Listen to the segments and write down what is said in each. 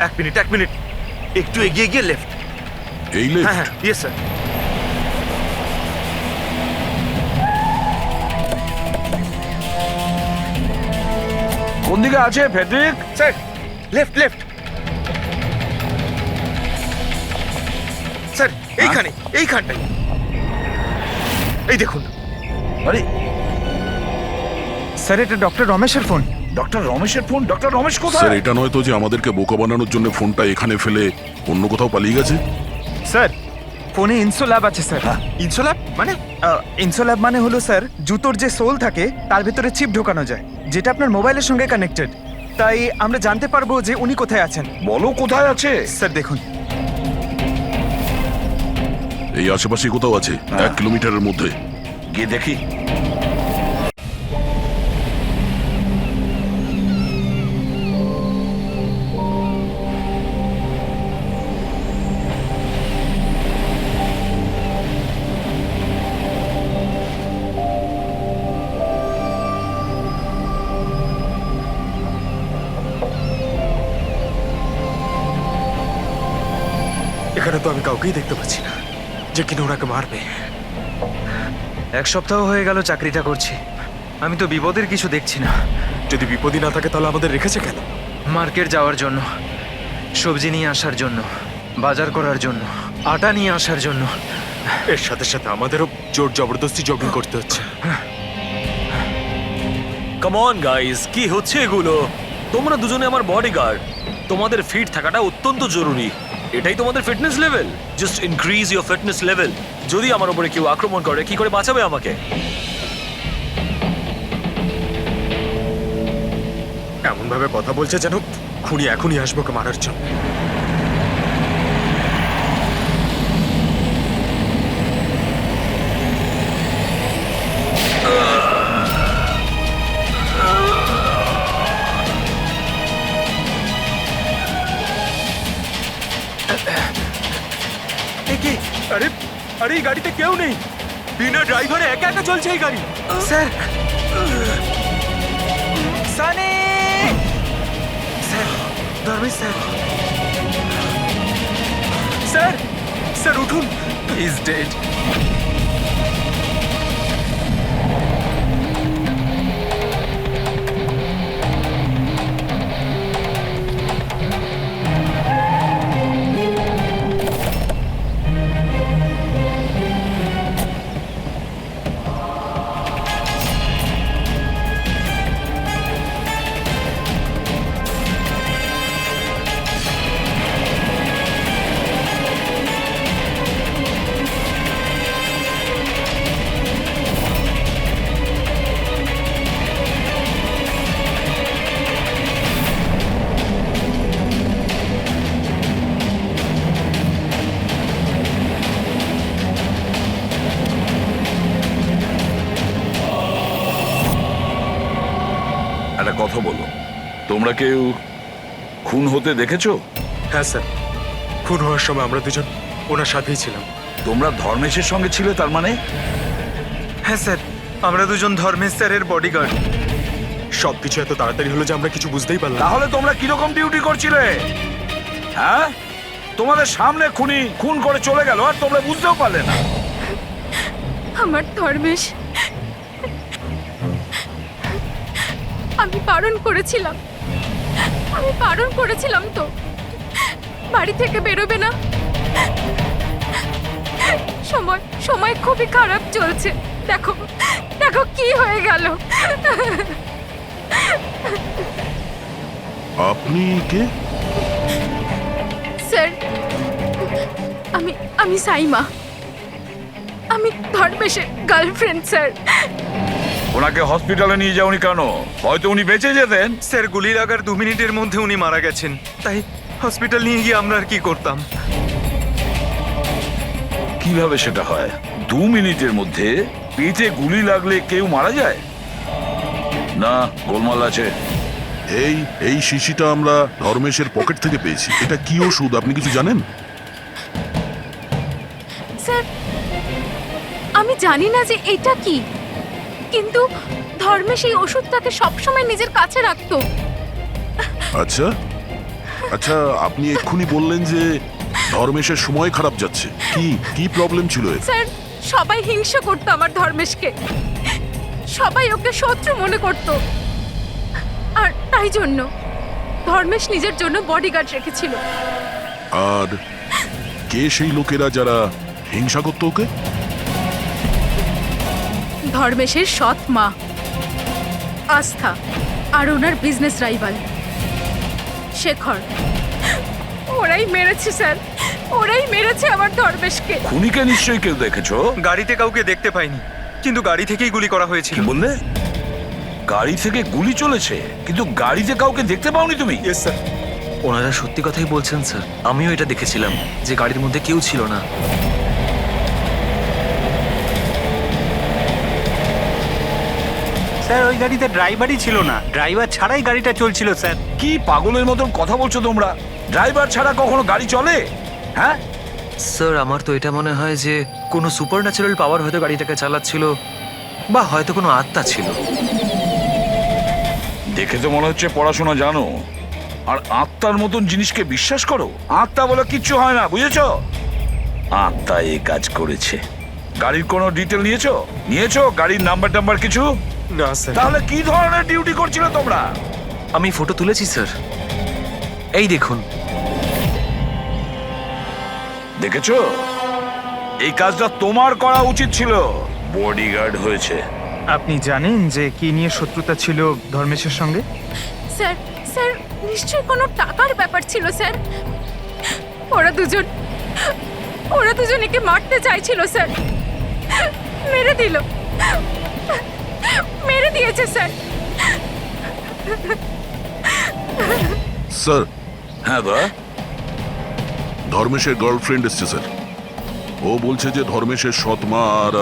এক মিনিট একটু এগিয়ে গিয়ে লেফট। এই হ্যাঁ লিফট? হ্যাঁ ইয়েস স্যার। কোন দিকে আছে ফেডরিক? স্যার লেফট স্যার, এইখানটাই এই দেখুন। আরে স্যার এটা ডক্টর রমেশের ফোন। ডক্টর রমেশের ফোন? ডক্টর রমেশ স্যার কোথায়? এটা নয় তো যে আমাদেরকে বোকা বানানোর জন্য ফোনটা এখানে ফেলে অন্য কোথাও পালিয়ে গেছে? স্যার ফোনে ইনসোল্যাব আছে স্যার। ইনসোল্যাব মানে? ইনসোল্যাব মানে হলো স্যার জুতোর যে সোল থাকে তার ভেতরে চিপ ঢোকানো যায়, যেটা আপনার মোবাইলের সঙ্গে কানেক্টেড। তাই আমরা জানতে পারবো যে উনি কোথায় আছেন। বলো কোথায় আছে? স্যার দেখুন, এই আশেপাশে কোথাও আছে, 1 কিলোমিটারের মধ্যে। গিয়ে দেখি। এখানে তো আমি কাউকেই দেখতে পাচ্ছি না যে কিনা ওনাকে মারবে। 1 সপ্তাহ হয়ে গেল চাকরিটা করছি, আমি তো বিপদের কিছু দেখছি না। যদি বিপদই না থাকে তাহলে আমাদের রেখেছে কেন? মার্কেট যাওয়ার জন্য, সবজি নিয়ে আসার জন্য, বাজার করার জন্য, আটা নিয়ে আসার জন্য। এর সাথে সাথে আমাদেরও জোর জবরদস্তি জগিং করতে হচ্ছে। কাম অন গাইস, কি হচ্ছে এগুলো? তোমরা দুজনে আমার বডিগার্ড, তোমাদের ফিট থাকাটা অত্যন্ত জরুরি। এটাই তোমাদের fitness level. Just increase your fitness level. যদি আমার উপরে কেউ আক্রমণ করে, কি করে বাঁচাবে আমাকে? এমন ভাবে কথা বলছে যেন খুনি এখনই আসবো ওকে মারার জন্য। কি? আরে আরে এই গাড়িতে কেউ নেই, বিনা ড্রাইভারে একা একা চলছে এই গাড়ি। Sir Sunny! Sir Dharmesh sir, sir sir উঠুন। Is dead. একটা কথা বলো, তোমরা কেউ খুন হতে দেখেছো? হ্যাঁ স্যার, খুন হওয়ার সময় আমরা দুজন ওনার সাথেই ছিলাম। তোমরা ধর্মেশের সঙ্গে ছিলে তার মানে? হ্যাঁ স্যার, আমরা দুজন ধর্মেশ স্যারের বডিগার্ড। সবকিছু এত তাড়াতাড়ি হলো যে আমরা কিছু বুঝতেই পারলাম না। তাহলে তোমরা কিরকম ডিউটি করছিলে? হ্যাঁ, তোমাদের সামনে খুনি খুন করে চলে গেল আর তোমরা বুঝতেও পারলে না। আমার ধর্মেশ, আমি বারণ করেছিলাম তো বাড়ি থেকে বেরোবে না। সময় খুবই খারাপ চলছে, দেখো দেখো কি হয়ে গেল। আপনি কে? স্যার আমি সাইমা, আমি ধর্মেশের গার্লফ্রেন্ড স্যার। ওনাকে হসপিটালে নিয়ে যাওনি কেন? হয়তো উনি বেঁচে যেতেন। স্যার গুলি লাগার 2 মিনিটের মধ্যে উনি মারা গেছেন, তাই হসপিটাল নিয়ে গিয়ে আমরা আর কি করতাম। কিভাবে সেটা হয়? 2 মিনিটের মধ্যে পেটে গুলি লাগলে কেউ মারা যায় না? গোলমাল আছে। এই শিশিটা আমরা ধর্মেশের পকেট থেকে পেয়েছি। এটা কি ওষুধ আপনি কিছু জানেন? স্যার আমি জানি না যে এটা কি, কিন্তু ধর্মেশ এই ওষুধটাকে সবসময় নিজের কাছে রাখতো। আচ্ছা, আচ্ছা, আপনি এক্ষুনি বললেন যে ধর্মেশের সময় খারাপ যাচ্ছে। কি প্রবলেম ছিল এর? স্যার সবাই হিংসা করতো আমার ধর্মেশকে, সবাই ওকে শত্রু মনে করত, আর তাই জন্য ধর্মেশ নিজের জন্য বডিগার্ড রেখেছিল। আর কে সেই লোকেরা যারা হিংসা করতো ওকে? ধর্মেশের সৎ মা আস্থা আর ওনার বিজনেস রাইভাল শেখর। ওরাই মেরেছে স্যার, ওরাই মেরেছে আমার ধর্মেশকে। খুনিকে নিশ্চয়ই কেউ দেখেছো? গাড়িতে কাউকে দেখতে পাইনি, কিন্তু গাড়ি থেকেই গুলি করা কি হয়েছিল। বললে? গাড়ি থেকে গুলি চলেছে, কিন্তু গাড়িতে কাউকে দেখতে পাওনি তুমি? Yes sir. ওনারা সত্যি কথাই বলছেন স্যার, আমিও এটা দেখেছিলাম যে গাড়ির মধ্যে কেউ ছিল না। স্যার ওই গাড়িতে ড্রাইভারই ছিল না, ড্রাইভার ছাড়াই গাড়িটা চলছিল স্যার। কি পাগলের মতন কথা বলছো তোমরা? ড্রাইভার ছাড়া কখনো গাড়ি চলে? হ্যাঁ, স্যার আমার তো এটা মনে হয় যে কোনো সুপার ন্যাচারাল পাওয়ার হয়তো গাড়িটাকে চালাচ্ছিল, বা হয়তো কোনো আত্মা ছিল। দেখে তো মনে হচ্ছে পড়াশোনা জানো, আর আত্মার মতন জিনিসকে বিশ্বাস করো? আত্মা বলে কিচ্ছু হয় না, বুঝেছো? আত্মা এই কাজ করেছে। গাড়ির কোনো ডিটেল নিয়েছো? গাড়ির নাম্বার কিছু? না স্যার। তাহলে কি ধরনের ডিউটি করছিলে তোমরা? আমি ফটো তুলেছি স্যার, এই দেখুন। দেখেছো, এই কাজটা তোমার করা উচিত ছিল। বডিগার্ড হয়েছে। আপনি জানেন যে কি নিয়ে শত্রুতা ছিল ধর্মেশের সঙ্গে? স্যার স্যার নিশ্চয়ই কোনো টাকার ব্যাপার ছিল স্যার। ওরা দুজন একে মারতে চাইছিল স্যার, মেরে দিয়েছে স্যার। স্যার, হ্যাঁ দা, ধর্মেশের গার্লফ্রেন্ড এসছে স্যার। ও বলছে যে ধর্মেশের সৎ মা আর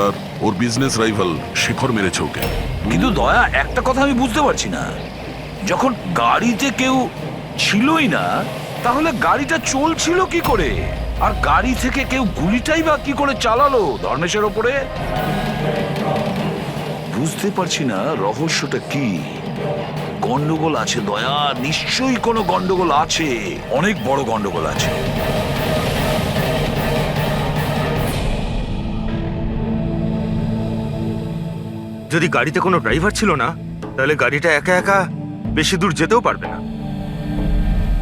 ওর বিজনেস রাইভাল শেখর মেরেছে ওকে। কিন্তু দয়া, একটা কথা আমি বুঝতে পারছি না, যখন গাড়িতে কেউ ছিলই না, তাহলে গাড়িটা চলছিল কি করে? আর গাড়ি থেকে কেউ গুলিটাই বা কি করে চালালো ধর্মেশের ওপরে? বুঝতে পারছি না রহস্যটা কি। গন্ডগোল আছে দয়া, নিশ্চয়ই কোনো গন্ডগোল আছে, অনেক বড় গন্ডগোল আছে। যদি গাড়িতে কোনো ড্রাইভার ছিল না, তাহলে গাড়িটা একা একা বেশি দূর যেতেও পারবে না।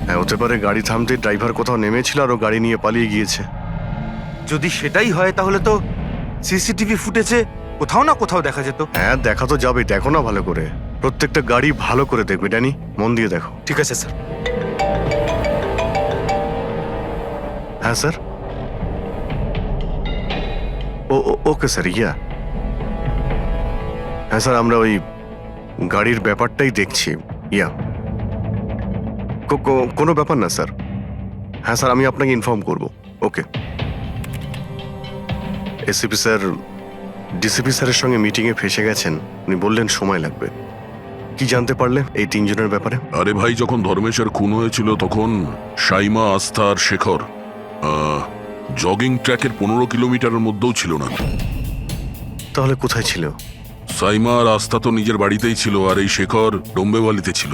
হ্যাঁ, হতে পারে গাড়ি থামতে ড্রাইভার কোথাও নেমেছিল আর ও গাড়ি নিয়ে পালিয়ে গিয়েছে। যদি সেটাই হয় তাহলে তো সিসিটিভি ফুটেজে কোথাও না কোথাও দেখা যেত। হ্যাঁ, দেখা তো যাবে, দেখো না ভালো করে। প্রত্যেকটা গাড়ি ভালো করে দেখবে, ড্যানি, মন দিয়ে দেখো। ঠিক আছে স্যার। হ্যাঁ স্যার। ওকে স্যার, হ্যাঁ স্যার, আমরা ওই গাড়ির ব্যাপারটাই দেখছি। কোনো ব্যাপার না স্যার। হ্যাঁ স্যার, আমি আপনাকে ইনফর্ম করব। ওকে। এসিপি স্যার ডিসিপি স্যারের সঙ্গে মিটিংয়ে ফেসে গেছেন, উনি বললেন সময় লাগবে। কি জানতে পারলে এই তিনজনের ব্যাপারে? আরে ভাই, যখন ধর্মেশের খুন হয়েছিল তখন সাইমা, আস্থা আর শেখর জগিং ট্র্যাকের 15 কিলোমিটারের মধ্যেও ছিল না। তাহলে কোথায় ছিল? সাইমা আর আস্থা তো নিজের বাড়িতেই ছিল, আর এই শেখর ডোম্বেওয়ালিতে ছিল।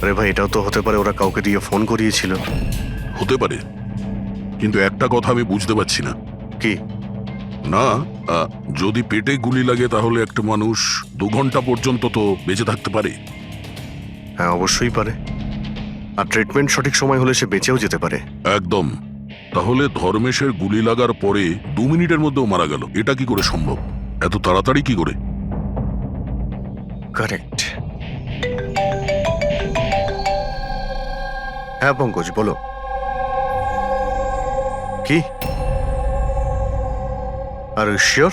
আরে ভাই, এটাও তো হতে পারে ওরা কাউকে দিয়ে ফোন করিয়েছিল। হতে পারে, কিন্তু একটা কথা আমি বুঝতে পারছি না। কি? না, যদি পেটে গুলি লাগে তাহলে একটা মানুষ 2 ঘন্টা পর্যন্ত তো বেঁচে থাকতে পারে। হ্যাঁ, অবশ্যই পারে। আর ট্রিটমেন্ট সঠিক সময় হলে সে বেঁচেও যেতে পারে। একদম। তাহলে ধর্মেশের গুলি লাগার পরে 2 মিনিটের মধ্যেও মারা গেল, এটা কি করে সম্ভব? এত তাড়াতাড়ি কি করে? কারেক্ট। হ্যাঁ পঙ্কজ, বলো। কি? আর sure?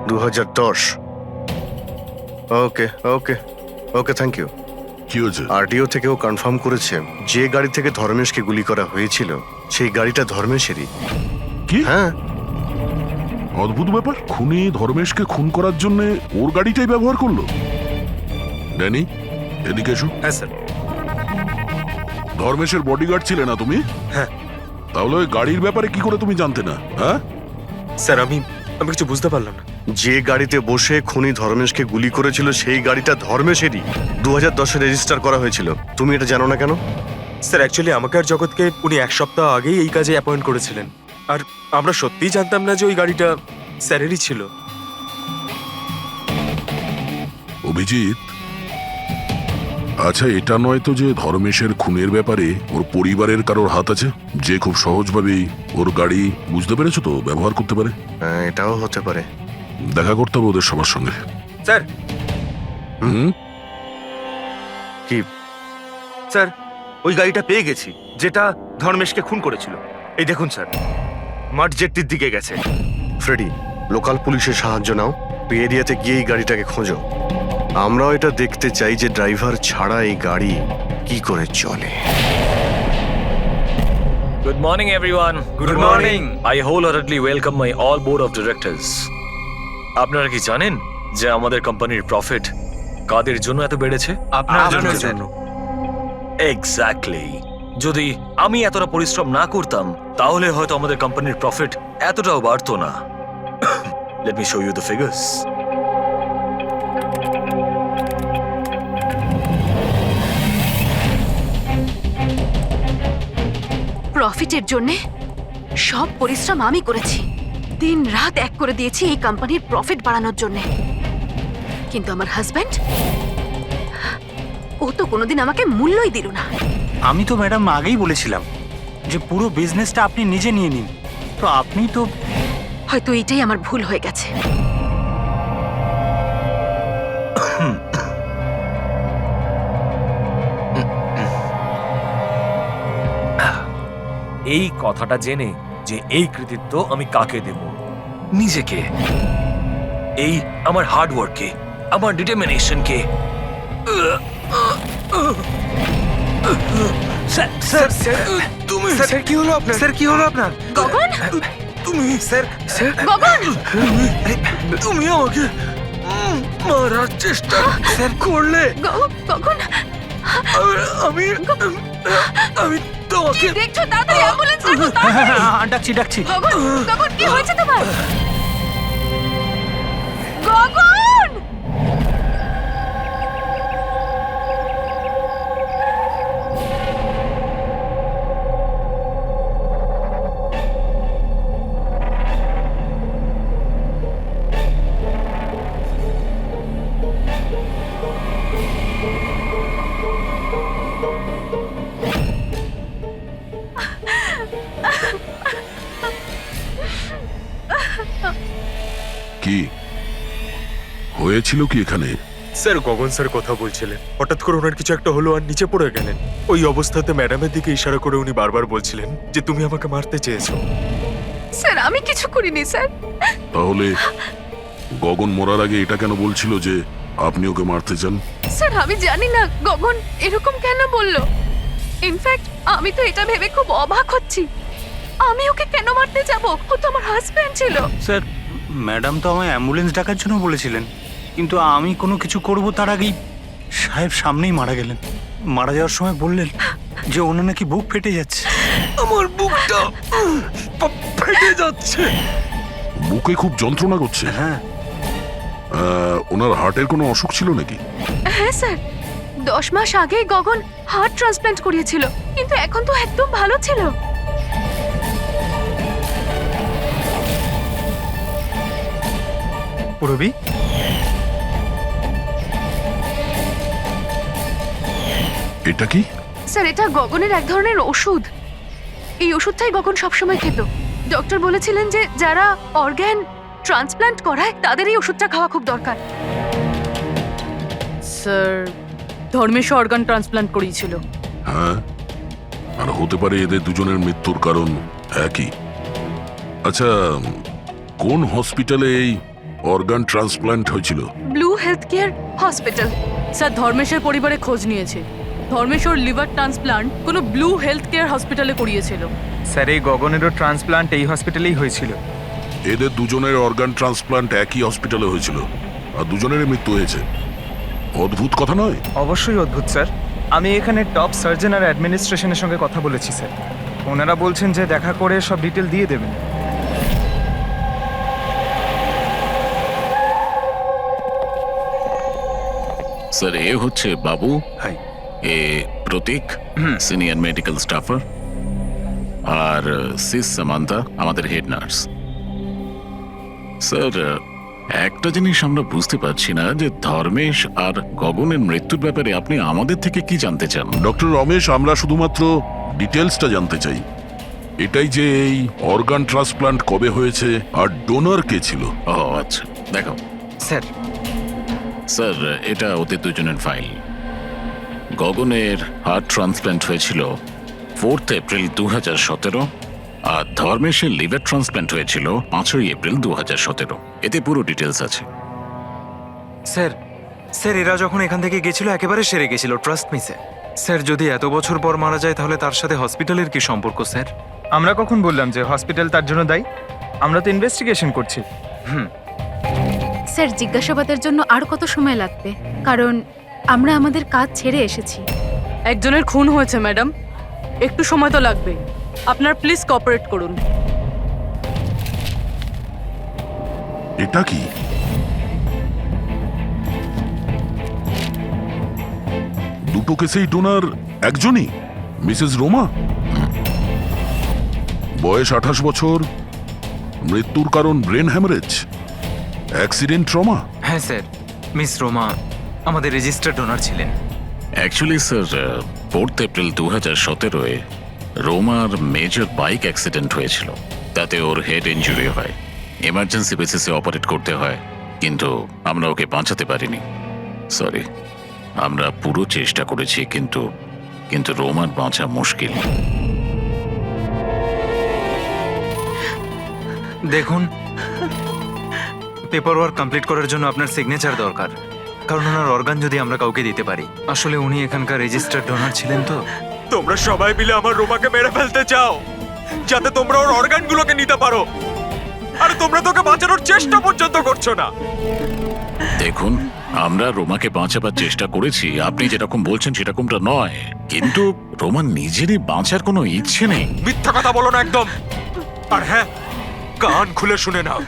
2010। Okay okay okay, thank you. কি হয়েছে? আরটিও থেকেও কনফার্ম করেছে যে গাড়ি থেকে ধর্মেশকে গুলি করা হয়েছিল সেই গাড়িটা ধর্মেশেরই। কি? হ্যাঁ। অদ্ভুত ব্যাপার, খুনি ধর্মেশকে খুন করার জন্য ওর গাড়িটাই ব্যবহার করলো। ড্যানি, এদিকে এসো। হ্যাঁ স্যার। ধর্মেশের বডিগার্ড ছিলে না তুমি? হ্যাঁ। তাহলে ওই গাড়ির ব্যাপারে কি করে তুমি জানতে না? হ্যাঁ স্যার আমি কিছু বুঝতে পারলাম না। যে গাড়িতে বসে খুনি ধর্মেশকে গুলি করেছিল সেই গাড়িটা ধর্মেশেরই 2010-এ রেজিস্টার করা হয়েছিল। তুমি এটা জানো না কেন? স্যার অ্যাকচুয়ালি আমাকে আর জগৎকে উনি এক সপ্তাহ আগেই এই কাজে অ্যাপয়েন্ট করেছিলেন, আর আমরা সত্যিই জানতাম না যে ওই গাড়িটা স্যারেরই ছিল। অভিজিৎ, আচ্ছা এটা নয় তো যে ধর্মেশের খুনের ব্যাপারে ওর পরিবারের কারোর হাত আছে, যে খুব সহজভাবেই ওর গাড়ি বুঝতে পেরেছো তো ব্যবহার করতে পারে? হ্যাঁ, এটাও হতে পারে। দেখা করতে হবে ওদের সবার সঙ্গে। স্যার হুম, কি? স্যার ওই গাড়িটা পেয়ে গেছি যেটা ধর্মেশকে খুন করেছিল। এই দেখুন স্যার, মাঠ জেটটির দিকে গেছে। ফ্রেডি, লোকাল পুলিশের সাহায্য নাও, ওই এরিয়াতে গিয়ে এই গাড়িটাকে খোঁজো। আমরাও এটা দেখতে চাই যে ড্রাইভার ছাড়া এই গাড়ি কি করে চলে। Good morning, everyone. Good morning. I wholeheartedly welcome my all board of directors. আপনারা কি জানেন যে আমাদের কোম্পানির প্রফিট কাদের জন্য এত বেড়েছে? আপনার জন্য। এক্স্যাক্টলি। যদি আমি এতটা পরিশ্রম না করতাম তাহলে হয়তো আমাদের কোম্পানির প্রফিট এতটাও বাড়তো না। Let me show you the figures. প্রফিটের জন্য সব পরিশ্রম আমি করেছি, দিন রাত এক করে দিয়েছি এই কোম্পানির প্রফিট বাড়ানোর জন্য। কিন্তু আমার হাজবেন্ড, ও তো কোনোদিন আমাকে মূল্যই দিল না। আমি তো ম্যাডাম আগেই বলেছিলাম যে পুরো বিজনেসটা আপনি নিজে নিয়ে নিন, তো আপনি তো হয়তো এটাই আমার ভুল হয়ে গেছে। এই কথাটা জেনে যে এই কৃতিত্ব আমি কাকে দেব? নিজেকে। এই আমার হার্ড ওয়ার্ককে, আমার ডিটারমিনেশনকে। তুমি স্যার কি হলো আপনার? স্যার কি হলো আপনার? গগন, তুমি স্যার স্যার গগন, তুমি আমাকে মারার চেষ্টা করলে। গগন, আমি আমি তোমাকে কি দেখছো? তাড়াতাড়ি অ্যাম্বুলেন্স ডাকো, তাড়াতাড়ি। ডাকছি ডাকছি। গগন, গগন, কি হয়েছে তোমার? গগন! কি হয়েছিল কি এখানে? স্যার গগন স্যার কথা বলছিলেন, হঠাৎ করে ওনার কিছু একটা হলো আর নিচে পড়ে গেলেন। ওই অবস্থাতে ম্যাডামের দিকে ইশারা করে উনি বারবার বলছিলেন যে তুমি আমাকে মারতে চেয়েছো। স্যার আমি কিছু করিনি স্যার। তাহলে গগন মরার আগে এটা কেন বলছিল যে আপনি ওকে মারতে চান? স্যার আমি জানি না গগন এরকম কেন বলল। ইনফ্যাক্ট আমি তো এটা ভেবে খুব অবাক হচ্ছি, আমি ওকে কেন মারতে যাব? ও তো আমার হাজবেন্ড ছিল। স্যার ম্যাডাম তো আমায় অ্যাম্বুলেন্স ডাকার জন্য বলেছিলেন, কিন্তু আমি কোনো কিছু করব তার আগেই সাহেব সামনেই মারা গেলেন। মারা যাওয়ার সময় বললেন যে ওনার নাকি বুক ফেটে যাচ্ছে। আমার বুকটা ফেটে যাচ্ছে। বুকে খুব যন্ত্রণা করছে? হ্যাঁ। ওনার হার্টের কোনো অসুখ ছিল নাকি? হ্যাঁ স্যার, 10 মাস আগেই গগন হার্ট ট্রান্সপ্ল্যান্ট করিয়েছিল, কিন্তু এখন তো একদম ভালো ছিল। পুরবি, এটা কি? স্যার এটা গগনের এক ধরনের ওষুধ। এই ওষুধটাই গগন সবসময় খেত। ডক্টর বলেছিলেন যে যারা অর্গ্যান ট্রান্সপ্ল্যান্ট করায় তাদের এই ওষুধটা খাওয়া খুব দরকার। স্যার ধর্মেশ অর্গান ট্রান্সপ্ল্যান্ট করিয়েছিল। হ্যাঁ, আর হতে পারে এদের দুজনের মৃত্যুর কারণ একই। আচ্ছা, কোন হসপিটালে এই অর্গান ট্রান্সপ্ল্যান্ট হয়েছিল? Blue Health Care hospital. Sir ধর্মেশের পরিবারে খোঁজ নিয়েছে, ধর্মেশ ওর লিভার ট্রান্সপ্ল্যান্ট কোনো ব্লু হেলথ কেয়ার হসপিটালে করিয়েছিল। স্যার এই গগনেরও ট্রান্সপ্লান্ট এই হসপিটালেই হয়েছিল। এদের দুজনের অর্গান ট্রান্সপ্ল্যান্ট একই হসপিটালে হয়েছিল আর দুজনেরই মৃত্যু হয়েছে। অদ্ভুত কথা নয়? অবশ্যই অদ্ভুত স্যার। আমি এখানে টপ সার্জন আর অ্যাডমিনিস্ট্রেশনের সঙ্গে কথা বলেছি স্যার। ওনারা বলছেন যে দেখা করে সব ডিটেল দিয়ে দেবেন। স্যার এ হচ্ছে বাবু, হাই। এ প্রতীক, সিনিয়র মেডিকেল স্টাফার, আর সিস সামান্তা আমাদের হেড নার্স। স্যার একটা জিনিস আমরা বুঝতে পারছি না যে ধর্মেশ আর গগনের মৃত্যুর ব্যাপারে আপনি আমাদের থেকে কি জানতে চান? ডক্টর রমেশ, আমরা শুধুমাত্র ডিটেলসটা জানতে চাই। এটাই যে এই অর্গান ট্রান্সপ্লান্ট কবে হয়েছে আর ডোনার কে ছিল। ও আচ্ছা, দেখো স্যার স্যার, এটা ওদের দুজনের ফাইল। গগনের হার্ট ট্রান্সপ্ল্যান্ট হয়েছিল 4 এপ্রিল 2017, আর ধর্মেশের লিভার ট্রান্সপ্ল্যান্ট হয়েছিল 5 এপ্রিল 2017। এতে পুরো ডিটেলস আছে। স্যার স্যার এরা যখন এখান থেকে গেছিল একেবারে সেরে গেছিল, ট্রাস্ট মি স্যার। স্যার যদি এত বছর পর মারা যায় তাহলে তার সাথে হসপিটালের কি সম্পর্ক স্যার? আমরা কখন বললাম যে হসপিটাল তার জন্য দায়ী? আমরা তো ইনভেস্টিগেশন করছি। স্যার জিজ্ঞাসাবাদের জন্য আর কত সময় লাগবে? কারণ আমরা আমাদের কাজ ছেড়ে এসেছি। একজনের খুন হয়েছে ম্যাডাম, একটু সময় তো লাগবে। আপনার প্লিজ কোঅপারেট করুন। এটা কি? দুটো কেসেই ডোনার একজনই, মিসেস রোমা। বয়স 28 বছর, মৃত্যুর কারণ ব্রেন হ্যামারেজ, অ্যাক্সিডেন্ট ট্রমা। হ্যাঁ স্যার, মিস রোমা আমাদের রেজিস্টার্ড ডোনার ছিলেন। অ্যাকচুয়ালি স্যার 4 এপ্রিল 2017-এ রোমার মেজর বাইক অ্যাক্সিডেন্ট হয়েছিল। তাতে ওর হেড ইনজুরি হয়, এমার্জেন্সি বেসিসে অপারেট করতে হয়, কিন্তু আমরা ওকে বাঁচাতে পারিনি। সরি, আমরা পুরো চেষ্টা করেছি, কিন্তু রোমার বাঁচা মুশকিল। দেখুন, পেপার ওয়ার্ক কমপ্লিট করার জন্য আপনার সিগনেচার দরকার, কারণ ওনার অর্গান যদি আমরা কাউকে দিতে পারি। আসলে উনি এখানকার রেজিস্টার্ড ডোনার ছিলেন। তো তোমরা সবাই মিলে আমার রোমাকে মেরে ফেলতে চাও যাতে তোমরা ওর অর্গানগুলোকে নিতে পারো, আর তোমরা তোকে বাঁচানোর চেষ্টা পর্যন্ত করছো না। দেখুন, আমরা রোমাকে বাঁচাবার চেষ্টা করেছি, আপনি যেরকম বলছেন সেরকমটা নয়, কিন্তু রোমান নিজেরই বাঁচার কোনো ইচ্ছে নেই। মিথ্যা কথা বলো না একদম। আর হ্যাঁ, কান খুলে শুনে নাও,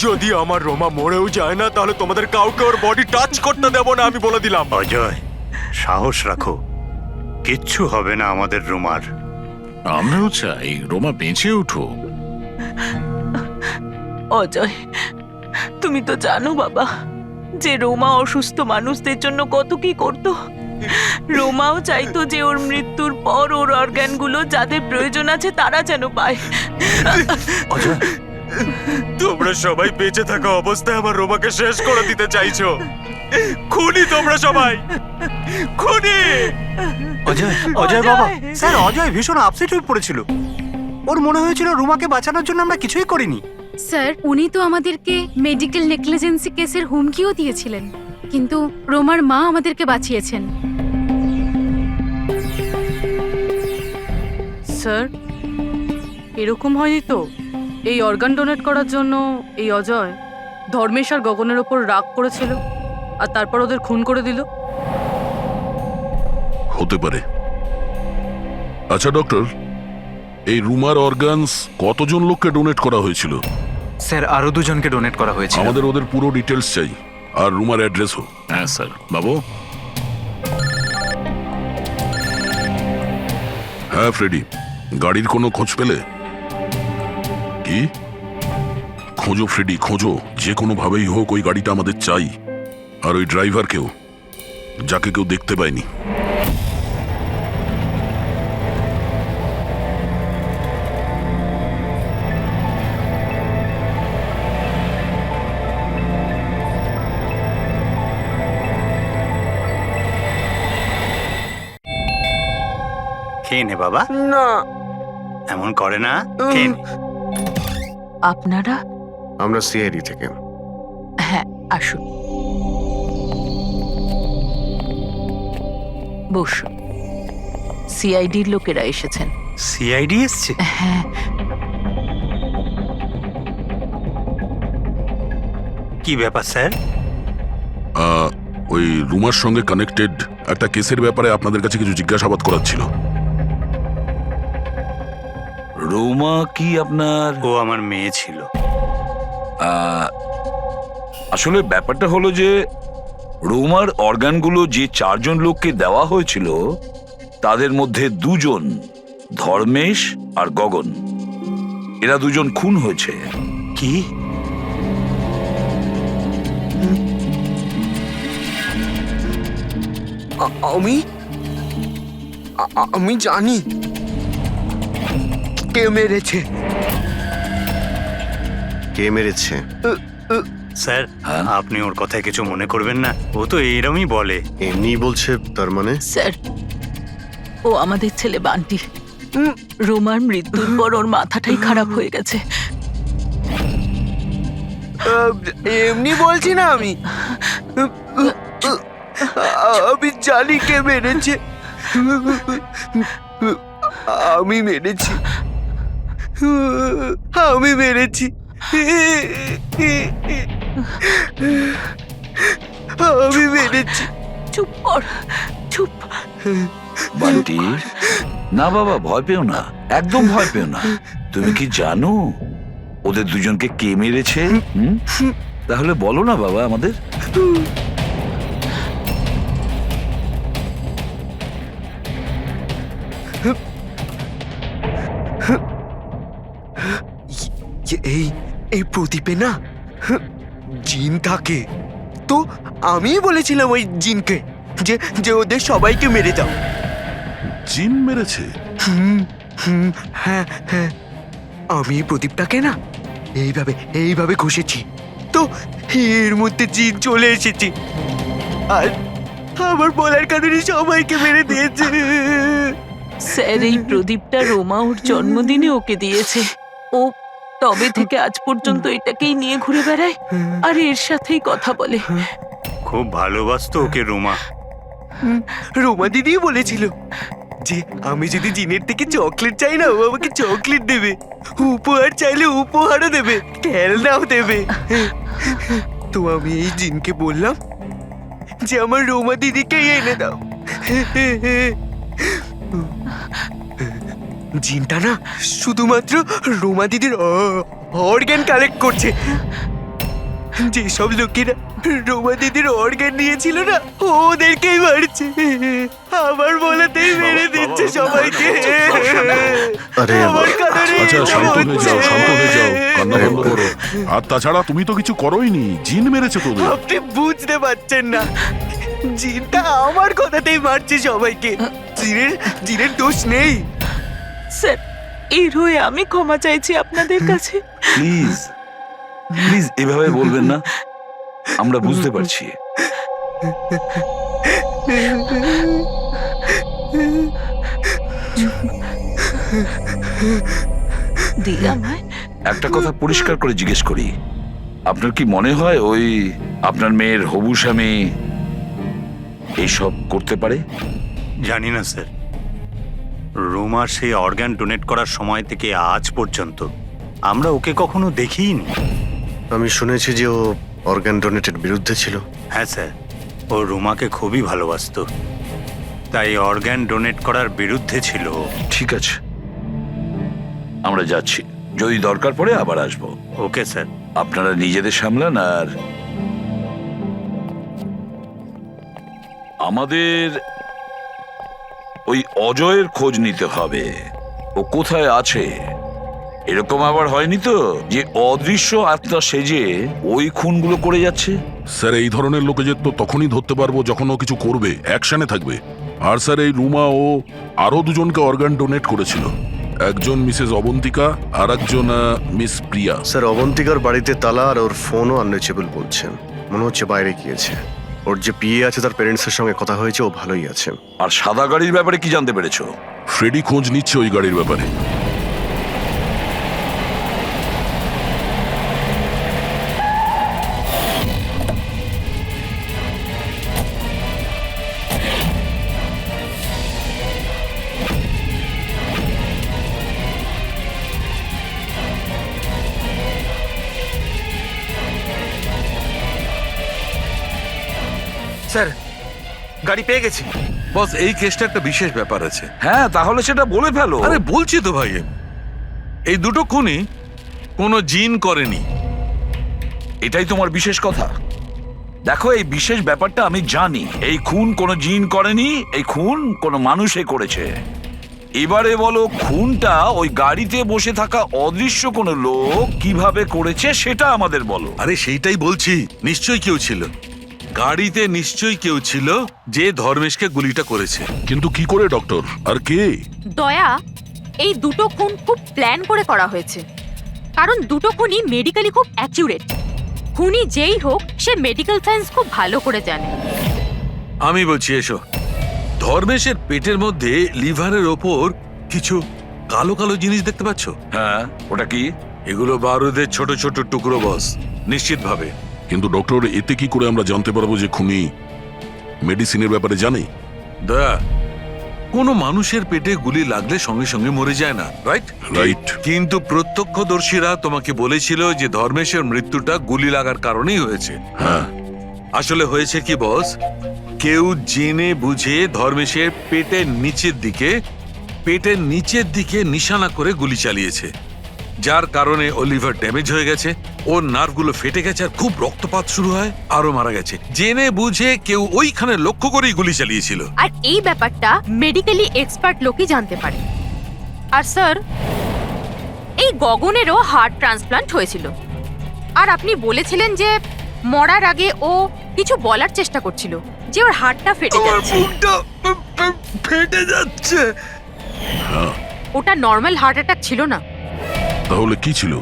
যদি আমার রোমা মরেও যায় না তাহলে তোমাদের কাউকে ওর বডি টাচ করতে দেব না, আমি বলে দিলাম। অজয়, সাহস রাখো, কিচ্ছু হবে না আমাদের রোমার। আমরাও চাই রোমা বেঁচে উঠুক। অজয়, তুমি তো জানো বাবা যে রোমা অসুস্থ মানুষদের জন্য কত কি করতো। রোমাও চাইতো যে ওর মৃত্যুর পর ওর অর্গানগুলো যাদের প্রয়োজন আছে তারা যেন পায়। অজয়, তোমরা সবাই বেঁচে থাকা অবস্থায় আমার রোমাকে শেষ করে দিতে চাইছো। খুনি তোমরা সবাই, খুনি। অজয়, অজয় বাবা। স্যার, অজয় ভীষণ আপসেট হয়ে পড়েছিল। ওর মনে হয়েছিল রুমাকে বাঁচানোর জন্য আমরা কিছুই করিনি। স্যার উনি তো আমাদেরকে মেডিকেল নেগলিজেন্সি কেসের হুমকিও দিয়েছিলেন, কিন্তু রোমার মা আমাদেরকে বাঁচিয়েছেন। স্যার এরকম হয়নি তো? এই অর্গান ডোনেট করার জন্য এই অজয় ধর্মেশ আর গগনের ওপর রাগ করেছিল আর তারপর ওদের খুন করে দিল। হতে পারে। আচ্ছা ডক্টর, এই রুমার অর্গানস কতজন লোককে ডোনেট করা হয়েছিল? স্যার আরো দুজনকে ডোনেট করা হয়েছে। আমাদের ওদের পুরো ডিটেলস চাই, আর রুমার অ্যাড্রেসও। হ্যাঁ স্যার। বাবু। হ্যাঁ ফ্রেডি, গাড়ির কোনো খোঁজ পেলে? কি? খোঁজো ফ্রেডি, খোঁজো, যে কোনো ভাবেই হোক ওই গাড়িটা আমাদের চাই, আর ওই ড্রাইভারকেও, যাকে কেউ দেখতে পায়নি। খেয়ে নে বাবা। না, এমন করে না, খেয়ে নে। আপনারা? আমরা সিআইডি থেকে। হ্যাঁ, আসুন, বসুন। সিআইডির লোকেরা এসেছেন। সিআইডি এসছে? হ্যাঁ। কি ব্যাপার স্যার? ওই রুমার সঙ্গে কানেক্টেড একটা কেসের ব্যাপারে আপনাদের কাছে কিছু জিজ্ঞাসাবাদ করার ছিল। রোমা কি আপনার? ও আমার মেয়ে ছিল। আসলে ব্যাপারটা হলো যে রোমার অর্গানগুলো যে 4 জন লোককে দেওয়া হয়েছিল তাদের মধ্যে 2 জন ধর্মেশ আর গগন, এরা 2 জন খুন হয়েছে। কি? আমি জানি কে মেরেছে। কে মেরেছে? স্যার, আপনি ওর কথায় কিছু মনে করবেন না, ও তো এরমই বলে। এমনি বলছে তার মানে? স্যার, ও আমাদের ছেলে বান্টি। রোমার মৃত্যুর পর ওর মাথাটাই খারাপ হয়ে গেছে। এমনি বলছি না আমি। আমি জানি কে মেরেছে। আমি মেরেছি। আমি মেরেছি। আমি মেরেছি। চুপ কর, চুপ। বান্টি, না বাবা, ভয় পেও না, একদম ভয় পেও না। তুমি কি জানো ওদের 2 জনকে কে মেরেছে? তাহলে বলো না বাবা আমাদের। এই প্রদীপে না জিন থাকে, তো আমি বলেছিলাম ওই জিনকে যে ওদের সবাইকে মেরে দাও। জিন মেরেছে? হ্যাঁ হ্যাঁ, আমি এই প্রদীপটাকে না এইভাবে ঘষেছি, তো এর মধ্যে জিন চলে এসেছে আর আমার বলার কারণে সবাইকে মেরে দিয়েছে। স্যার, এই প্রদীপটা রোমা ওর জন্মদিনে ওকে দিয়েছে। ও তবে থেকে আজ পর্যন্ত এটাকেই নিয়ে ঘুরে বেড়ায় আর এর সাথেই কথা বলে। খুব ভালোবাসতো ওকে রোমা। রোমা দিদি বলেছিল যে আমি যদি জিনের থেকে চকলেট চাই না, ও আমাকে চকলেট দেবে, উপহার চাইলে উপহারও দেবে, খেলনাও দেবে। তো আমি এই জিনকে বললাম যে আমার রোমা দিদিকে এনে দাও। জিনটা না শুধুমাত্র রোমা দিদির অর্গান কালেক্ট করছে। যেসব লোকেরা রোমা দিদির অর্গান নিয়েছিল না, ওদেরকেই মারছে। আমার বলাতেই মেরে দিচ্ছে সবাইকে। আরে আমার কারণে আচ্ছা, এটা শান্ত হয়ে যাও, হচ্ছে। শান্ত হয়ে যাও, কান্না বন্ধ করো। আর তাছাড়া তুমি তো কিছু করোইনি, জিন মেরেছে তোদের। আপনি বুঝতে পারছেন না, জিনটা আমার কথাতেই মারছে সবাইকে। জিনের দোষ নেই। স্যার, এর হয়ে আমি ক্ষমা চাইছি আপনাদের কাছে। প্লিজ প্লিজ এভাবে বলবেন না, আমরা বুঝতে পারছি। দিই আমায়। একটা কথা পরিষ্কার করে জিজ্ঞেস করি, আপনার কি মনে হয় ওই আপনার মেয়ের হবু স্বামী এইসব করতে পারে? জানি না স্যার, রোমার সেই অর্গান ডোনেট করার সময় থেকে আজ পর্যন্ত আমরা ওকে কখনো দেখিনি। আমি শুনেছি যে ও অর্গান ডোনেটের বিরুদ্ধে ছিল। হ্যাঁ স্যার, ও রোমাকে খুবই ভালোবাসতো, তাই অর্গান ডোনেট করার বিরুদ্ধে ছিল। ঠিক আছে, আমরা যাচ্ছি, যদি দরকার পড়ে আবার আসবো। Okay sir. আপনারা নিজেদের সামলান। আর আমাদের ওই অজয়ের খোঁজ নিতে হবে, ও কোথায় আছে। এরকম আবার হয়নি তো যে অদৃশ্য আত্মা সেজে ওই খুনগুলো করে যাচ্ছে? স্যার, এই ধরনের লোকেদের তো তখনই ধরতে পারবো যখন ও কিছু করবে, অ্যাকশনে থাকবে। আর স্যার, এই রুমা ও আরো 2 জনকে অর্গান ডোনেট করেছিল, একজন মিসেস অবন্তিকা আর একজন মিস প্রিয়া। স্যার, অবন্তিকার বাড়িতে তালা আর ওর ফোনও আনরিচেবল বলছেন, মনে হচ্ছে বাইরে গিয়েছে। ওর যে পিএ আছে তার প্যারেন্টসের সঙ্গে কথা হয়েছে, ও ভালোই আছে। আর সাদা গাড়ির ব্যাপারে কি জানতে পেরেছো? ফ্রেডি খোঁজ নিচ্ছে ওই গাড়ির ব্যাপারে। স্যার, গাড়ি পেয়ে গেছি। বস, এই কেসটা একটা বিশেষ ব্যাপার আছে। হ্যাঁ, তাহলে সেটা বলে ফেলো। আরে বলছি তো ভাই, এই 2টো খুনই কোনো জিন করেনি। এটাই তোমার বিশেষ কথা? দেখো এই বিশেষ ব্যাপারটা আমি জানি, এই খুন কোনো জিন করেনি, এই খুন কোনো মানুষে করেছে। এবারে বলো খুনটা ওই গাড়িতে বসে থাকা অদৃশ্য কোনো লোক কিভাবে করেছে সেটা আমাদের বলো। আরে সেইটাই বলছি, নিশ্চয়ই কেউ ছিল গাড়িতে, নিশ্চয়ই কেউ ছিল যে ধর্মেশকে গুলিটা করেছে। কিন্তু কি করে ডক্টর, আর কে? দয়া, এই দুটো খুন খুব প্ল্যান করে করা হয়েছে, কারণ দুটো খুনই মেডিকেলি খুব অ্যাকিউরেট। খুনি যেই হোক সে মেডিকেল সায়েন্স খুব ভালো করে জানে। আমি বলছি এসো, ধর্মেশের পেটের মধ্যে লিভারের ওপর কিছু কালো কালো জিনিস দেখতে পাচ্ছ? হ্যাঁ, ওটা কি? এগুলো বারুদের ছোট ছোট টুকরো বস, নিশ্চিত ভাবে। কিন্তু ডক্টর, এতে কি করে আমরা জানতে পারবো যে খুনি মেডিসিনের ব্যাপারে জানে? দয়া, কোনো মানুষের পেটে গুলি লাগলে সঙ্গে সঙ্গে মরে যায় না, রাইট? রাইট। কিন্তু প্রত্যক্ষদর্শীরা তোমাকে বলেছিল যে ধর্মেশের মৃত্যুটা গুলি লাগার কারণেই হয়েছে। হ্যাঁ। আসলে হয়েছে কি বস, কেউ জেনে বুঝে ধর্মেশের পেটের নিচের দিকে নিশানা করে গুলি চালিয়েছে, যার কারণে ও লিভার ড্যামেজ হয়ে গেছে, ওর নার্ভগুলো ফেটে গেছে, আর খুব রক্তপাত শুরু হয়, আরো মারা গেছে। জেনে বুঝে কেউ ওইখানে লক্ষ্য করেই গুলি চালিয়েছিল। আর এই ব্যাপারটা মেডিকেলি এক্সপার্ট লোকই জানতে পারে। আর স্যার, এই গগনেরও হার্ট ট্রান্সপ্লান্ট হয়েছিল, আর আপনি বলেছিলেন যে মরার আগে ও কিছু বলার চেষ্টা করছিল, যে ওর হার্টটা ফেটে যাচ্ছে। ফেটে যাচ্ছে। ওটা নর্মাল হার্ট অ্যাটাক ছিল না। তাহলে কি ছিল?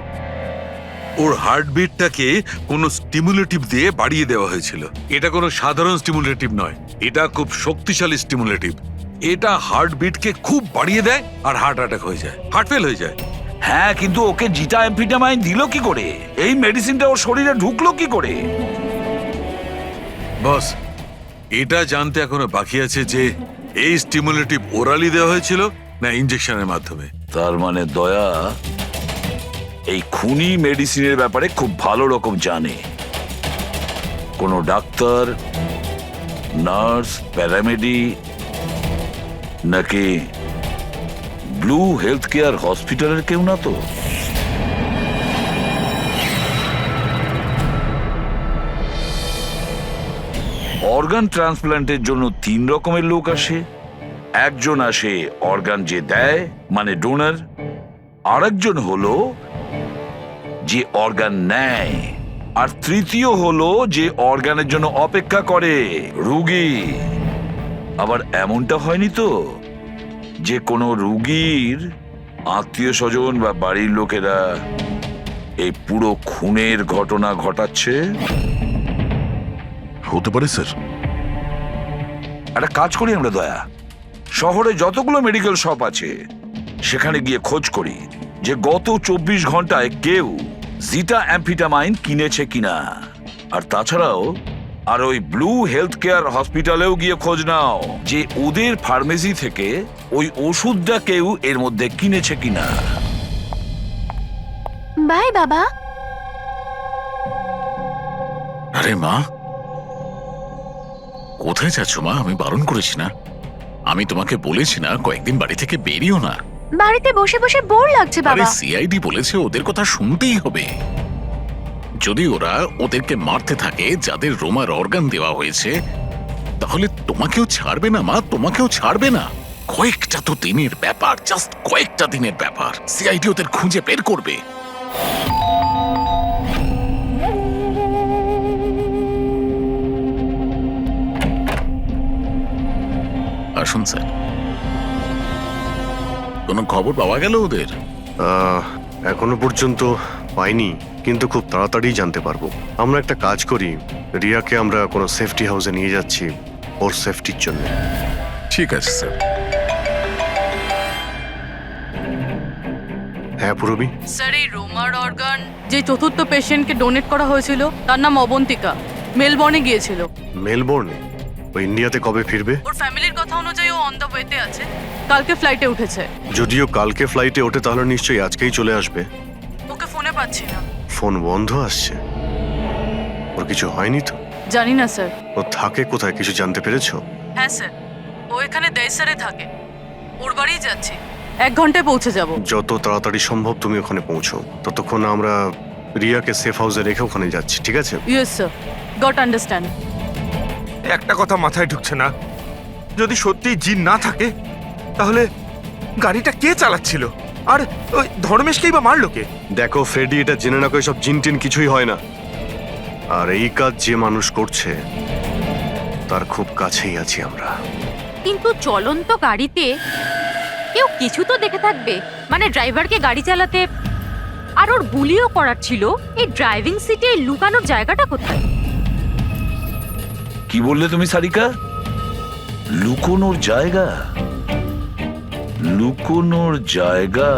ওর হার্টবিটটাকে কোনো স্টিমুলেটিভ দিয়ে বাড়িয়ে দেওয়া হয়েছিল। এটা কোনো সাধারণ স্টিমুলেটিভ নয়, এটা খুব শক্তিশালী স্টিমুলেটিভ। এটা হার্টবিটকে খুব বাড়িয়ে দেয় আর হার্ট অ্যাটাক হয়ে যায়, হার্ট ফেল হয়ে যায়। হ্যাঁ, কিন্তু ওকে জিটা অ্যাম্ফিটামাইন দিল কি করে? এই মেডিসিনটা ওর শরীরে ঢুকলো কি করে? বস, এটা জানতে এখনো বাকি আছে যে এই স্টিমুলেটিভ ওরালি দেওয়া হয়েছিল না ইনজেকশনের মাধ্যমে। তার মানে দয়া এই খুনি মেডিসিনের ব্যাপারে খুব ভালো রকম জানে। কোনো ডাক্তার, নার্স, প্যারামেডি নাকি ব্লু হেলথ কেয়ার হসপিটালের কেউ না তো? অর্গান ট্রান্সপ্ল্যান্টের জন্য 3 রকমের লোক আসে। একজন আসে অর্গান যে দেয়, মানে ডোনার। আরেকজন হলো যে অর্গান নেয়, আর তৃতীয় হলো যে অর্গানের জন্য অপেক্ষা করে, রোগী। আবার এমনটা হয়নি তো যে কোনো রোগীর আত্মীয় স্বজন বা বাড়ির লোকেরা এই পুরো খুনের ঘটনা ঘটাচ্ছে? হতে পারে স্যার। একটা কাজ করি আমরা দয়া, শহরে যতগুলো মেডিকেল শপ আছে সেখানে গিয়ে খোঁজ করি যে গত 24 ঘন্টায় কেউ জিটা অ্যাম্ফিটামাইন কিনেছে কিনা। আর তাছাড়াও আর ওই ব্লু হেলথ কেয়ার হসপিটালেও গিয়ে খোঁজ নাও যে ওদের ফার্মেসি থেকে ওই ওষুধটা কেউ এর মধ্যে কিনেছে কিনা। বাই বাবা। আরে মা, কোথায় যাচ্ছ মা? আমি বারণ করেছি না? আমি তোমাকে বলেছি না কয়েকদিন বাড়ি থেকে বেরিও না? বাড়িতে বসে বসে বোর লাগছে আরে বাবা। সিআইডি বলেছে ওদের কথা শুনতেই হবে। যদি ওরা ওদেরকে মারতে থাকে যাদের রোমার অর্গান দেওয়া হয়েছে, তাহলে তোমাকেও ছাড়বে না মা, তোমাকেও ছাড়বে না। কয়েকটা তো দিনের ব্যাপার, জাস্ট কয়েকটা দিনের ব্যাপার। সিআইডি ওদের খুঁজে বের করবে। আসুন স্যার। কোনো খবর পাওয়া গেল ওদের? এখনো পর্যন্ত পাইনি, কিন্তু খুব তাড়াতাড়ি জানতে পারবো। আমরা একটা কাজ করি, রিয়াকে আমরা কোনো সেফটি হাউসে নিয়ে যাচ্ছি ওর সেফটির জন্য। ঠিক আছে স্যার। হ্যাঁ পুরবি। স্যার, এই রোমার অর্গান যে চতুর্থ পেশেন্টকে ডোনেট করা হয়েছিল তার নাম অবন্তিকা, মেলবর্নে গিয়েছিল। মেলবোর্নে? ও ইন্ডিয়াতে কবে ফিরবে? ওর ফ্যামিলির কথা অনুযায়ী ও অন দ্য ওয়েতে আছে, কালকে ফ্লাইটে উঠেছে। যদিও কালকে ফ্লাইটে ওঠে তাহলে নিশ্চয়ই আজকেই চলে আসবে। ওকে ফোনে পাচ্ছি না। ফোন বন্ধ আসছে। ওর কিছু হয়নি তো? জানি না স্যার। ও থাকে কোথায় কিছু জানতে পেরেছো? হ্যাঁ স্যার, ও এখানে দেশারে থাকে, ওর বাড়িই যাচ্ছি। 1 ঘন্টায় পৌঁছে যাব। যত তাড়াতাড়ি সম্ভব তুমি ওখানে পৌঁছো, ততক্ষণ আমরা রিয়াকে সেফ হাউসে রেখে ওখানে যাচ্ছি, ঠিক আছে? Yes sir, goat understand. একটা কথা মাথায় ঢুকছে না, যদি সত্যি জিন না থাকে তাহলে গাড়িটা কে চালাচ্ছিল? আর ওই ধর্মেশকেই বা মারলো কে? দেখো ফ্রেডি, এটা জেনে না করে সব জিন টিন কিছুই হয় না। আর এই কাজ যে মানুষ করছে তার খুব কাছেই আছি আমরা। কিন্তু চলন্ত গাড়িতে কেউ কিছু তো দেখে থাকবে, মানে ড্রাইভারকে গাড়ি চালাতে। আর ওর গুলিও করার ছিল, এই ড্রাইভিং সিটে লুকানোর জায়গাটা কোথায়? কি বললে তুমি সারিকা? লুকোনোর জায়গা? লুকোনোর জায়গা?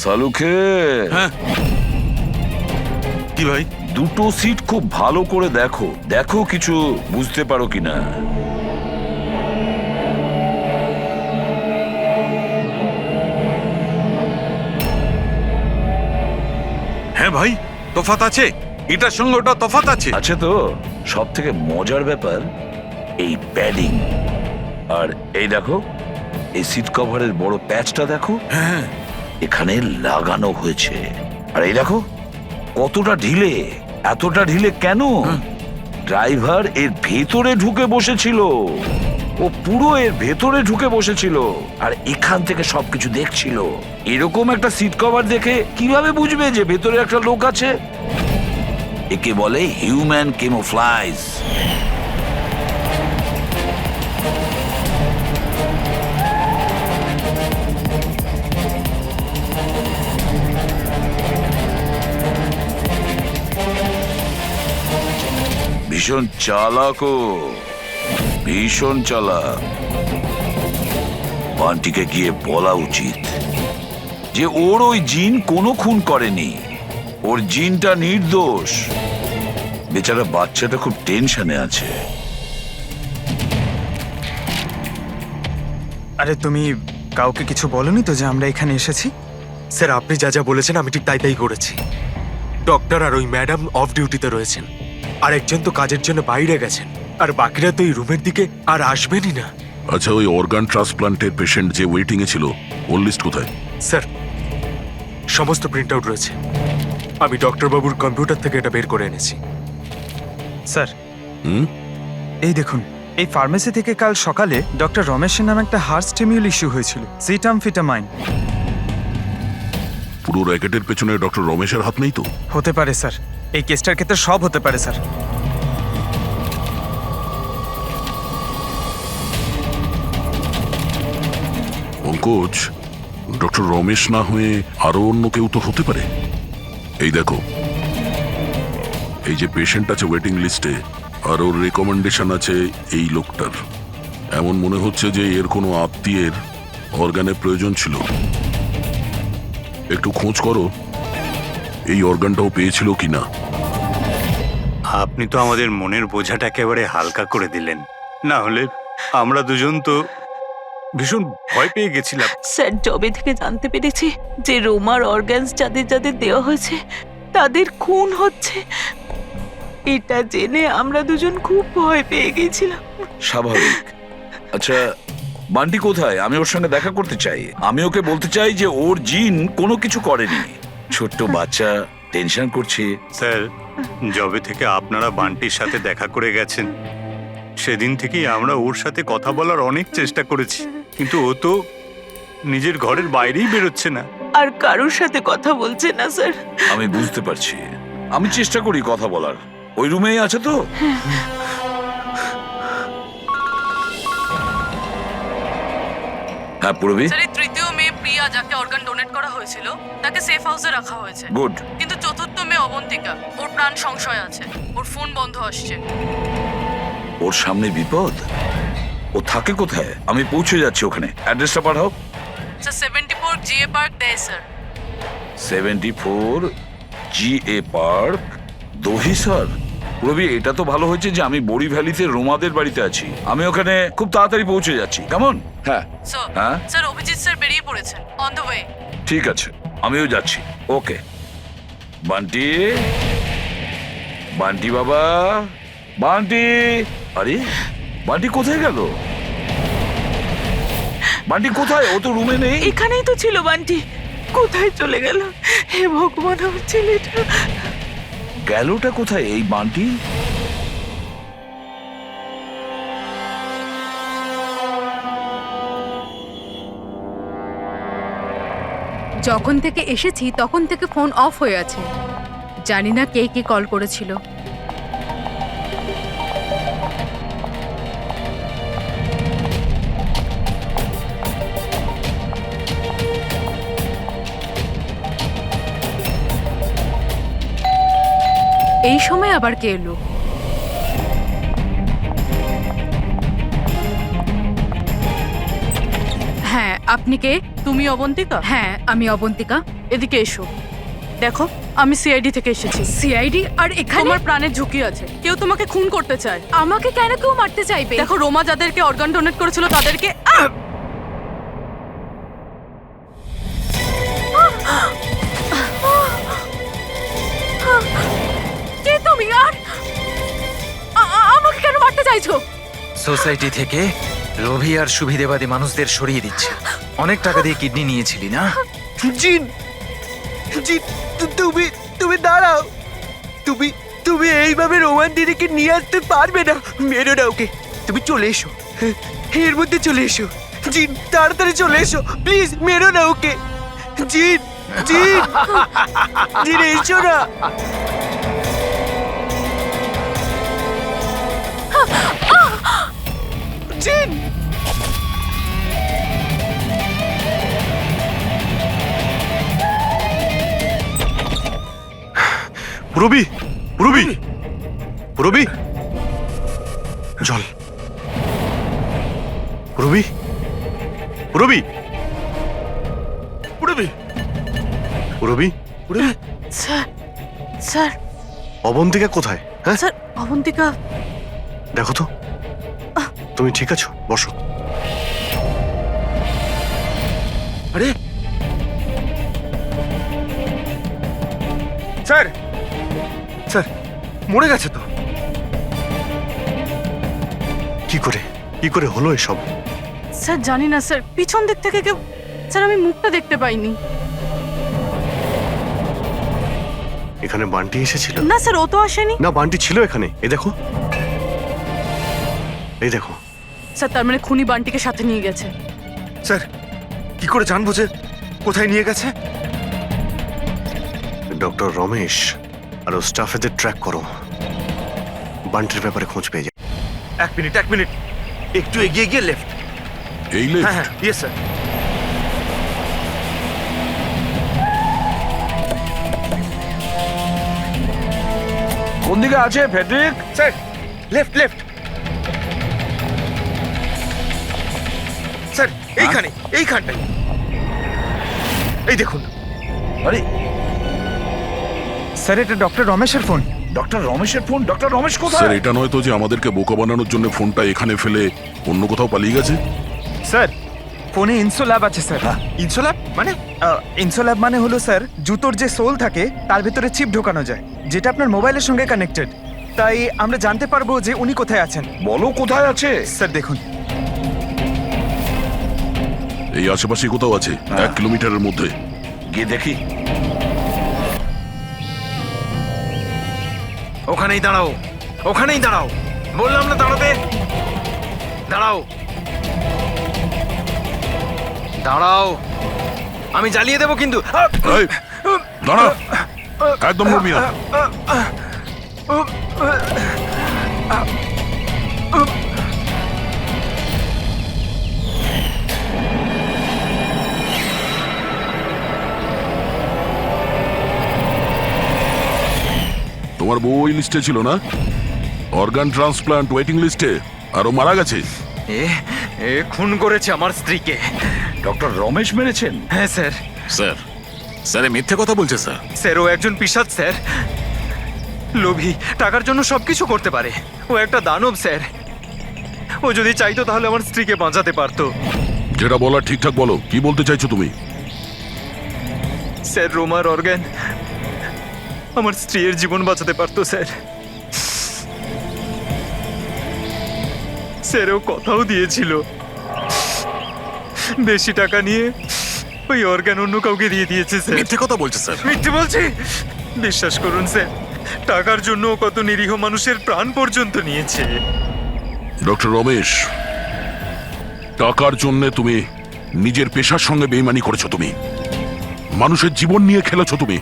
সালুকে, হ্যাঁ কি ভাই? দুটো সিট খুব ভালো করে দেখো, দেখো কিছু বুঝতে পারো কিনা। হ্যাঁ ভাই, তফাৎ আছে, এটার সঙ্গে ওটা তফাৎ আছে। আছে তো। সব থেকে মজার ব্যাপার এই প্যাডিং। আর এই দেখো, এই সিট কভারের বড় প্যাচটা দেখো, হ্যাঁ এখানে লাগানো হয়েছে। আর এই দেখো কতটা ঢিলে, এতটা ঢিলে কেন? ড্রাইভার এর ভেতরে ঢুকে বসেছিল, ও পুরো এর ভেতরে ঢুকে বসেছিল আর এখান থেকে সবকিছু দেখছিল। এরকম একটা সিট কভার দেখে কিভাবে বুঝবে যে ভেতরে একটা লোক আছে? একে বলে হিউম্যান কেমোফ্লাইজ। ভীষণ চালাক ও, ভীষণ চালাক। বান্টিকে গিয়ে বলা উচিত যে ওর ওই জিন কোনো খুন করেনি, ওর জিনটা নির্দোষ। বেচারা বাচ্চাটা খুব টেনশনে আছে। আরে তুমি কাউকে কিছু বলনি তো যে আমরা এখানে এসেছি? স্যার, আপনি যা যা বলেছেন আমি ঠিক তাই তাই করেছি। ডক্টর আর ওই ম্যাডাম অফ ডিউটিতে রয়েছেন, আর একজন তো কাজের জন্য বাইরে গেছেন, আর বাকিরা তো এই রুমের দিকে আর আসবেনই না। আচ্ছা, ওই অর্গান ট্রান্সপ্লান্টের পেশেন্ট যে ওয়েটিং এ ছিল, ওর লিস্ট কোথায়? স্যার, সমস্ত প্রিন্ট আউট রয়েছে। আমি ডক্টর বাবুর কম্পিউটার থেকে এটা বের করে এনেছি। স্যার, হুম? এই দেখুন, এই ফার্মেসি থেকে কাল সকালে ডক্টর রমেশের নামে একটা হার্ট স্টিমিউল ইস্যু হয়েছিল, সিটামফিটামাইন। পুরো র্যাকেটের পেছনে ডক্টর রমেশের হাত নেই তো? হতে পারে স্যার, এই কেসটার ক্ষেত্রে সব হতে পারে স্যার। পঙ্কজ, ডক্টর রমেশ না হয়ে আরো অন্য কেউ তো হতে পারে। এই দেখো, এই যে পেশেন্ট আছে ওয়েটিং লিস্টে, আর ওর রেকমেন্ডেশন আছে এই লোকটার। এমন মনে হচ্ছে যে এর কোনো আত্মীয়ের অর্গানের প্রয়োজন ছিল। একটু খোঁজ করো এই অর্গানটাও পেয়েছিল কিনা। আপনি তো আমাদের মনের বোঝাটা একেবারে হালকা করে দিলেন, না হলে আমরা দুজন তো ভীষণ ভয় পেয়ে গেছিলাম। স্যার, জবে থেকে জানতে পেরেছি যে রোমার অর্গানস যাদের যাদের দেওয়া হয়েছে তাদের খুন হচ্ছে, এটা জেনে আমরা দুজন খুব ভয় পেয়ে গেছিলাম। স্বাভাবিক। আচ্ছা, বান্টি কোথায়? আমি ওর সঙ্গে দেখা করতে চাই। আমি ওকে বলতে চাই যে ওর জিন কোনো কিছু করেনি। ছোট্ট বাচ্চা টেনশন করছে। স্যার, জবে থেকে আপনারা বান্টির সাথে দেখা করে গেছেন, সেদিন থেকেই আমরা ওর সাথে কথা বলার অনেক চেষ্টা করেছি, কিন্তু ও তো নিজের ঘরের বাইরেই বেরোচ্ছে না। আর কারোর সাথে কথা বলছে না স্যার। আমি বুঝতে পারছি, আমি চেষ্টা করি কথা বলার। ওই রুমেই আছে তো? হ্যাঁ পুরবি। স্যার, এই তৃতীয় মেয়ে প্রিয়া, যাকে অর্গান ডোনেট করা হয়েছিল, তাকে সেফ হাউসে রাখা হয়েছে। গুড। কিন্তু চতুর্থ মেয়ে অবন্তিকা, ওর প্রাণ সংশয় আছে, ওর ফোন বন্ধ আসছে। ওর সামনে বিপদ। ও থাকে কোথায়? আমি পৌঁছে যাচ্ছি ওখানে। অ্যাড্রেসটা পাঠাও। স্যার, 74 জিএ পার্ক দেয় sir. 74 GA park, Dahisar. Ravi, এটা তো ভালো হয়েছে যে আমি বড়ি ভ্যালিতে রোমাদের বাড়িতে আছি। আমি ওখানে খুব তাড়াতাড়ি পৌঁছে যাচ্ছি, কেমন? হ্যাঁ হ্যাঁ, স্যার অভিজিৎ স্যার বেরিয়ে পড়েছেন, অন দ্য ওয়ে। ঠিক আছে, আমিও যাচ্ছি। ওকে বান্টি, বান্টি বাবা, বান্টি। আরে বান্টি কোথায় গেল? বান্টি কোথায়? ও তো রুমে নেই। এখানেই তো ছিল বান্টি, কোথায় চলে গেল? হে ভগবান, আমার ছেলেটা গেলটা কোথায় এই বান্টি? যখন থেকে এসেছি তখন থেকে ফোন অফ হয়ে আছে। জানি না কে কে কল করেছিল। এই সময় আবার কে এলো? হ্যাঁ, আপনি কে? তুমি অবন্তিকা? হ্যাঁ, আমি অবন্তিকা। এদিকে এসো। দেখো, আমি সিআইডি থেকে এসেছি। সিআইডি? আর এখানে? তোমার প্রাণের ঝুঁকি আছে, কেউ তোমাকে খুন করতে চায়। আমাকে কেন কেউ মারতে চাইবে? দেখো, রোমা যাদেরকে অর্গান ডোনেট করেছিল তাদেরকে কে তুমি? আর আমাকে কেন মারতে চাইছো? সোসাইটি থেকে লোভী আর সুবিধেবাদী মানুষদের সরিয়ে দিচ্ছে। অনেক টাকা দিয়ে কিডনি নিয়েছিলি না? জিন, জিন, তুমি তুমি দাঁড়াও। তুমি তুমি এইভাবে রোমান দিদিকে নিয়ে আসতে পারবে না। মেরো না ওকে। তুমি চলে এসো, এর মধ্যে চলে এসো। জিন, তাড়াতাড়ি চলে এসো প্লিজ। মেরো না ওকে। জিন, জিন, জিন, এসো না। জিন, রবি, রবি, রবি, জল। রবি, রবি, রবি, রবি, রবি, স্যার, স্যার, অবন্তিকা কোথায়? হ্যাঁ, স্যার, অবন্তিকা। দেখো তো, তুমি ঠিক আছো? বসো। আরে স্যার, স্যার মরে গেছে তো। কি করে, কি করে হলো এসব? স্যার জানি না স্যার, পিছন দিক থেকে কেউ, স্যার আমি মুখটা দেখতে পাইনি। এখানে বান্টি এসেছিল? না স্যার, ও তো আসেনি। না, বান্টি ছিল এখানে। এই দেখো, এই দেখো। স্যার তার মানে খুনি বান্টিকে সাথে নিয়ে গেছে। স্যার কি করে জানবো যে কোথায় নিয়ে গেছে? ডক্টর রমেশ আর ও স্টাফেদের ট্র্যাক করো, বান্টির ব্যাপারে খোঁজ পেয়ে যায়। এক মিনিট, এক মিনিট, একটু এগিয়ে গিয়ে লেফট। এই হ্যাঁ লেফট? হ্যাঁ, ইয়েস স্যার। কোন দিকে আছে Friedrich? Sir left, left. Sir এইখানে, এইখানটাই। এই দেখুন। আরে স্যার, এটা ডক্টর রমেশের ফোন। ডক্টর রমেশের ফোন? ডক্টর রমেশ স্যার, কোথায়? এটা নয় তো যে আমাদেরকে বোকা বানানোর জন্য ফোনটা এখানে ফেলে অন্য কোথাও পালিয়ে গেছে? স্যার, ফোনে ইনসোল্যাব আছে স্যার। ইনসোল্যাব মানে? ইনসোল্যাব মানে হলো স্যার, জুতোর যে সোল থাকে তার ভিতরে চিপ ঢোকানো যায়, যেটা আপনার মোবাইলের সঙ্গে কানেক্টেড। তাই আমরা জানতে পারবো যে উনি কোথায় আছেন। বলো কোথায় আছে? স্যার দেখুন, এই আশেপাশে কোথাও আছে, 1 কিলোমিটারের মধ্যে। গিয়ে দেখি। ওখানেই দাঁড়াও, ওখানেই দাঁড়াও, বললাম না দাঁড়াতে। দাঁড়াও, দাঁড়াও, আমি জ্বালিয়ে দেবো কিন্তু। এই, দাঁড়া, একদম নড়বি না। তোমার বউ ওই লিস্টে ছিল না? অর্গান ট্রান্সপ্লান্ট ওয়েটিং লিস্টে। আর ও মারা গেছে। এ খুন করেছে আমার স্ত্রীকে। ডক্টর রমেশ মেরেছেন? হ্যাঁ স্যার। স্যার, স্যার এ মিথ্যে কথা বলছে স্যার। স্যার ও একজন পিশাচ স্যার। লোভী, টাকার জন্য সবকিছু করতে পারে। ও একটা দানব স্যার। ও যদি চাইতো তাহলে আমার স্ত্রীকে বাঁচাতে পারতো। যেটা বলার ঠিকঠাক বলো, কি বলতে চাইছো তুমি? স্যার, রোমার অর্গ্যান আমার স্ত্রীর জীবন বাঁচাতে পারতো স্যার। স্যার, ও কথাও দিয়েছিল বেশি টাকা নিয়ে ওই অর্গ্যান অন্য কাউকে দিয়ে দিয়েছে স্যার। মিথ্যে কথা বলছে স্যার। মিথ্যে বলছি? বিশ্বাস করুন স্যার, টাকার জন্য ও কত নিরীহ মানুষের প্রাণ পর্যন্ত নিয়েছে। ডক্টর রমেশ, টাকার জন্য তুমি নিজের পেশার সঙ্গে বেইমানি করেছো, তুমি মানুষের জীবন নিয়ে খেলেছো তুমি।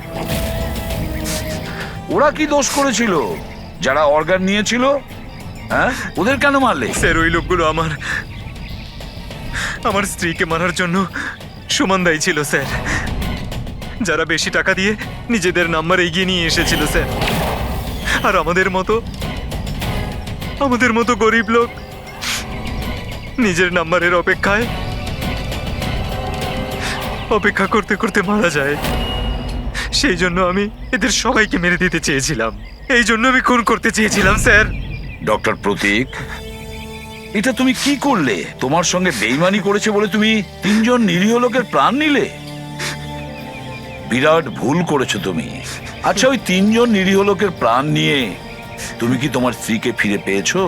ওরা কি দোষ করেছিল যারা অর্গান নিয়েছিল? হ্যাঁ, ওদের কেন মারলে? স্যার, ওই লোকগুলো আমার স্ত্রীকে মারার জন্য সমান দায়ী ছিল স্যার। যারা বেশি টাকা দিয়ে নিজেদের নাম্বার এগিয়ে নিয়ে এসেছিল স্যার। আর আমাদের মতো গরিব লোক নিজের নাম্বারের অপেক্ষা করতে করতে মারা যায়। সেই জন্য আমি এদের সবাইকে মেরে দিতে চেয়েছিলাম। এই জন্য আমি খুন করতে চেয়েছিলাম স্যার। ডক্টর প্রতীক, এটা তুমি কি করলে? তোমার সঙ্গে বেইমানি করেছে বলে তুমি 3 জন নিরীহ লোকের প্রাণ নিলে। বিরাট ভুল করেছো তুমি। আচ্ছা, ওই 3 জন নিরীহ লোকের প্রাণ নিয়ে তুমি কি তোমার স্ত্রীকে ফিরে পেয়েছো?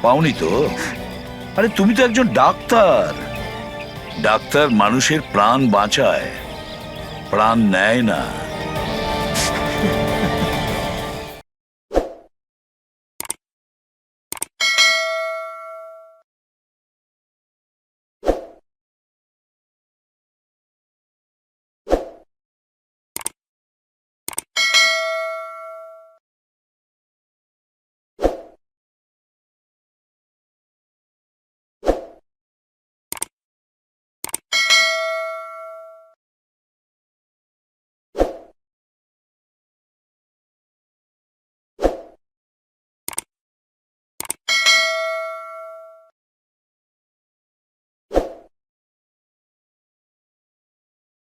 পাওনি তো? আরে তুমি তো একজন ডাক্তার। ডাক্তার মানুষের প্রাণ বাঁচায়, প্রাণ নেয় না।